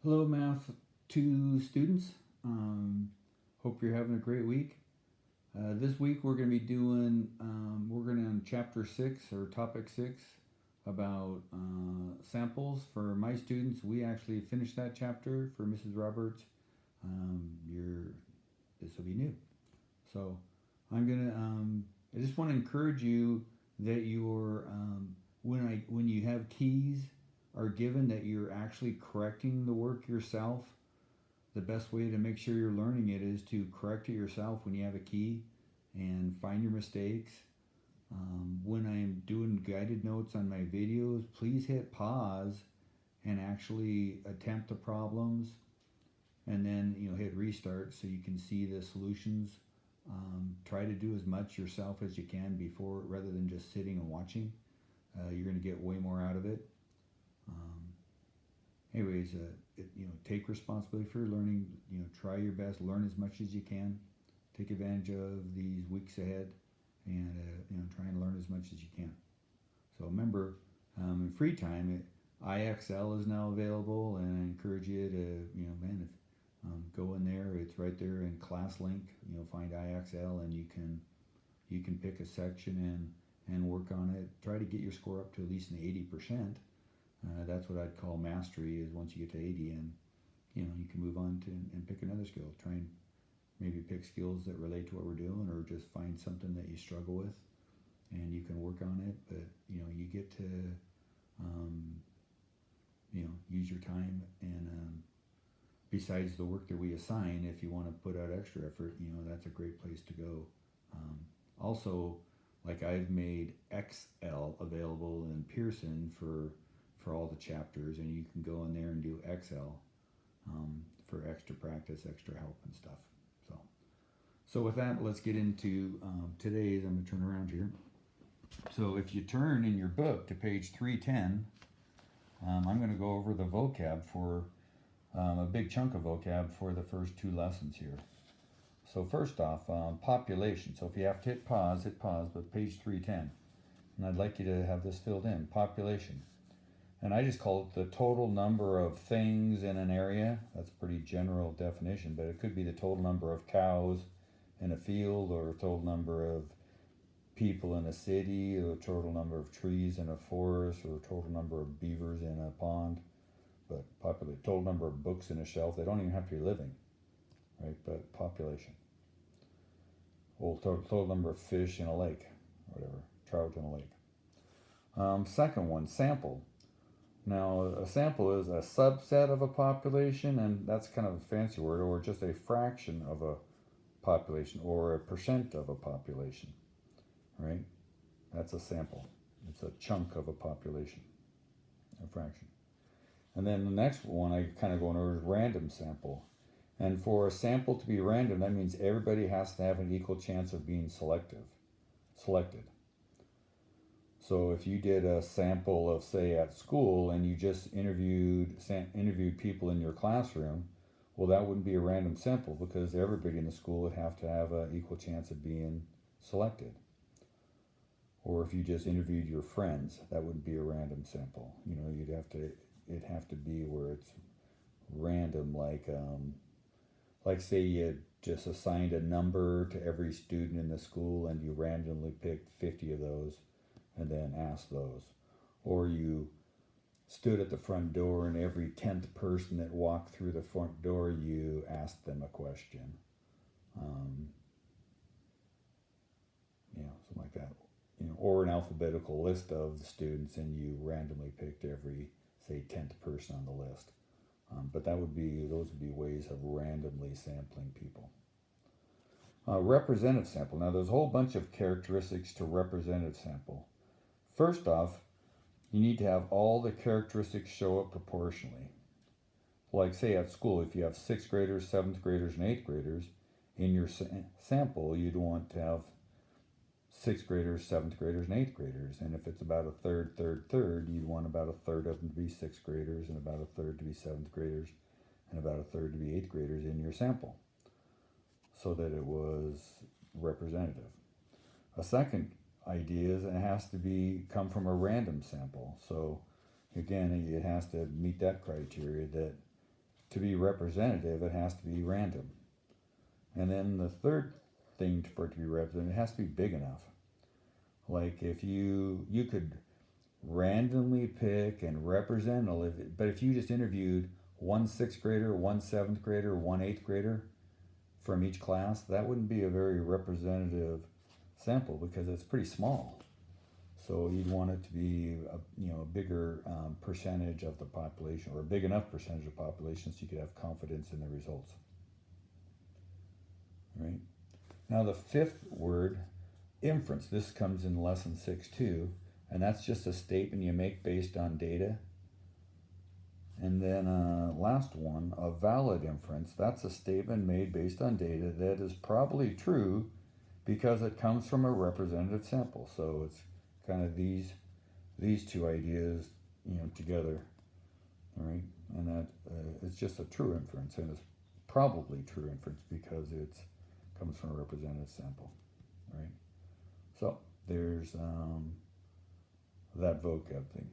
Hello, Math 2 students. Hope you're having a great week. This week we're going to be we're going to on chapter 6 or topic 6 about samples. For my students, we actually finished that chapter. For Mrs. Roberts, this will be new. So I just want to encourage you that when you have keys are given, that you're actually correcting the work yourself. The best way to make sure you're learning it is to correct it yourself when you have a key and find your mistakes. When I'm doing guided notes on my videos, please hit pause and actually attempt the problems, and then hit restart so you can see the solutions. Try to do as much yourself as you can before, rather than just sitting and watching. You're going to get way more out of it. Um, anyways, take responsibility for your learning. Try your best, learn as much as you can. Take advantage of these weeks ahead, and try and learn as much as you can. So remember, in free time, IXL is now available, and I encourage you to, go in there. It's right there in ClassLink. Find IXL, and you can pick a section and work on it. Try to get your score up to at least an 80%. That's what I'd call mastery. Is once you get to 80, and you can move on to and pick another skill. Try and maybe pick skills that relate to what we're doing, or just find something that you struggle with, and you can work on it. But you get to um, use your time, and besides the work that we assign, if you want to put out extra effort, that's a great place to go. Um, Also, like, I've made XL available in Pearson for all the chapters, and you can go in there and do XL for extra practice, extra help, and stuff. So with that, let's get into today's. I'm going to turn around here. So if you turn in your book to page 310, I'm going to go over the vocab for a big chunk of vocab for the first two lessons here. So first off, population. So if you have to hit pause, but page 310. And I'd like you to have this filled in. Population. And I just call it the total number of things in an area. That's a pretty general definition, but it could be the total number of cows in a field, or a total number of people in a city, or a total number of trees in a forest, or a total number of beavers in a pond. But total number of books in a shelf. They don't even have to be living, right? But population. Or total number of fish in a lake, whatever, trout in a lake. Second one, sample. Now, a sample is a subset of a population, and that's kind of a fancy word, or just a fraction of a population, or a percent of a population, right? That's a sample. It's a chunk of a population, a fraction. And then the next one I kind of go over is random sample. And for a sample to be random, that means everybody has to have an equal chance of being selected. So if you did a sample of, say, at school, and you just interviewed people in your classroom, well, that wouldn't be a random sample, because everybody in the school would have to have an equal chance of being selected. Or if you just interviewed your friends, that wouldn't be a random sample. It'd have to be where it's random, like say you just assigned a number to every student in the school, and you randomly picked 50 of those and then asked those. Or you stood at the front door, and every 10th person that walked through the front door, you asked them a question. Something like that. Or an alphabetical list of the students, and you randomly picked every, say, 10th person on the list. But those would be ways of randomly sampling people. Representative sample. Now, there's a whole bunch of characteristics to representative sample. First off, you need to have all the characteristics show up proportionally. Like, say, at school, if you have 6th graders, 7th graders, and 8th graders, in your sample, you'd want to have 6th graders, 7th graders, and 8th graders. And if it's about a third, you'd want about a third of them to be 6th graders, and about a third to be 7th graders, and about a third to be 8th graders in your sample, so that it was representative. A second idea is it has to come from a random sample. So again, it has to meet that criteria, that to be representative, it has to be random. And then the third thing for it to be representative, it has to be big enough. Like if you could randomly pick and represent, but if you just interviewed one sixth grader, one seventh grader, one eighth grader from each class, that wouldn't be a very representative sample because it's pretty small. So you'd want it to be a bigger percentage of the population, or a big enough percentage of the population, so you could have confidence in the results. Right? Now the fifth word, inference. This comes in lesson 6 too, and that's just a statement you make based on data. And then last one, a valid inference. That's a statement made based on data that is probably true because it comes from a representative sample. So it's kind of these two ideas, together, all right? And that it's just a true inference, and it's probably true inference because it comes from a representative sample, right? So there's that vocab thing.